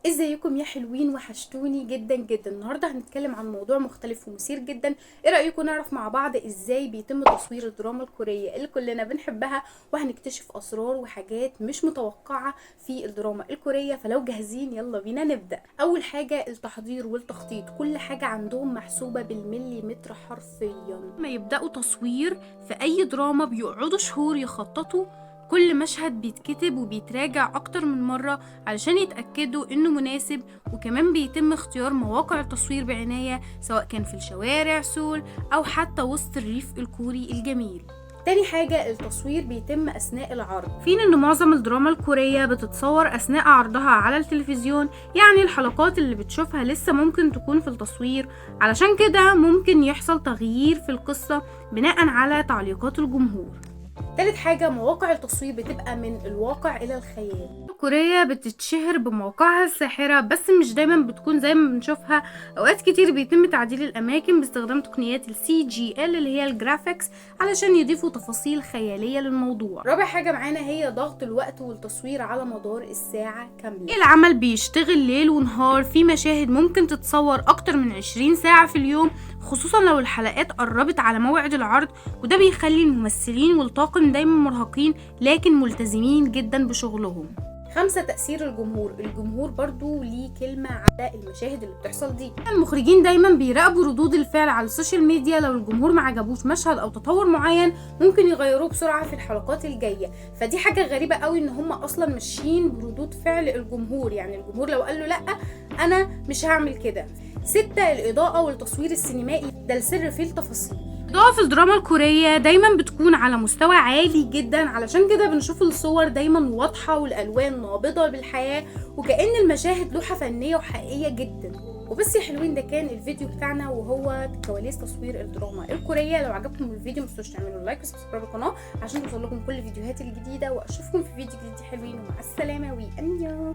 ازيكم يا حلوين؟ وحشتوني جدا جدا. النهارده هنتكلم عن موضوع مختلف ومثير جدا. ايه رايكم نعرف مع بعض ازاي بيتم تصوير الدراما الكوريه اللي كلنا بنحبها، وهنكتشف اسرار وحاجات مش متوقعه في الدراما الكوريه. فلو جاهزين يلا بينا نبدا. اول حاجه التحضير والتخطيط، كل حاجه عندهم محسوبه بالمليمتر حرفيا. ما يبداوا تصوير في اي دراما بيقعدوا شهور يخططوا، كل مشهد بيتكتب وبيتراجع اكتر من مرة علشان يتأكدوا انه مناسب. وكمان بيتم اختيار مواقع التصوير بعناية، سواء كان في الشوارع سول او حتى وسط الريف الكوري الجميل. تاني حاجة التصوير بيتم أثناء العرض، فين إن معظم الدراما الكورية بتتصور أثناء عرضها على التلفزيون، يعني الحلقات اللي بتشوفها لسه ممكن تكون في التصوير، علشان كده ممكن يحصل تغيير في القصة بناء على تعليقات الجمهور. تالت حاجة مواقع التصوير بتبقى من الواقع إلى الخيال. كوريا بتتشهر بمواقعها الساحرة، بس مش دايما بتكون زي ما بنشوفها. أوقات كتير بيتم تعديل الأماكن باستخدام تقنيات ال CGL اللي هي الجرافيكس علشان يضيفوا تفاصيل خيالية للموضوع. رابع حاجة معانا هي ضغط الوقت والتصوير على مدار الساعة كاملة. العمل بيشتغل ليل ونهار، في مشاهد ممكن تتصور أكتر من 20 ساعة في اليوم، خصوصا لو الحلقات قربت على موعد العرض، وده بيخلي الممثلين والطاقم دايما مرهقين لكن ملتزمين جدا بشغلهم. 5 تأثير الجمهور برضو ليه كلمة على المشاهد اللي بتحصل دي. المخرجين دايما بيراقبوا ردود الفعل على السوشيال ميديا، لو الجمهور ما عجبوش مشهد او تطور معين ممكن يغيروه بسرعة في الحلقات الجاية. فدي حاجة غريبة قوي ان هم اصلا ماشيين بردود فعل الجمهور، يعني الجمهور لو قال له لا انا مش هعمل كده. 6 الإضاءة والتصوير السينمائي، ده السر في التفاصيل. الإضاءة في الدراما الكورية دايما بتكون على مستوى عالي جدا، علشان كده بنشوف الصور دايما واضحة والألوان نابضة بالحياة، وكأن المشاهد لوحة فنية وحقيقية جدا. وبس يا حلوين، ده كان الفيديو بتاعنا وهو كواليس تصوير الدراما الكورية. لو عجبكم الفيديو متنسوش تعملوا لايك وسبسكرايب القناة عشان توصلكم كل الفيديوهات الجديدة، واشوفكم في فيديو جديد حلوين، ومع السلامة وانيو.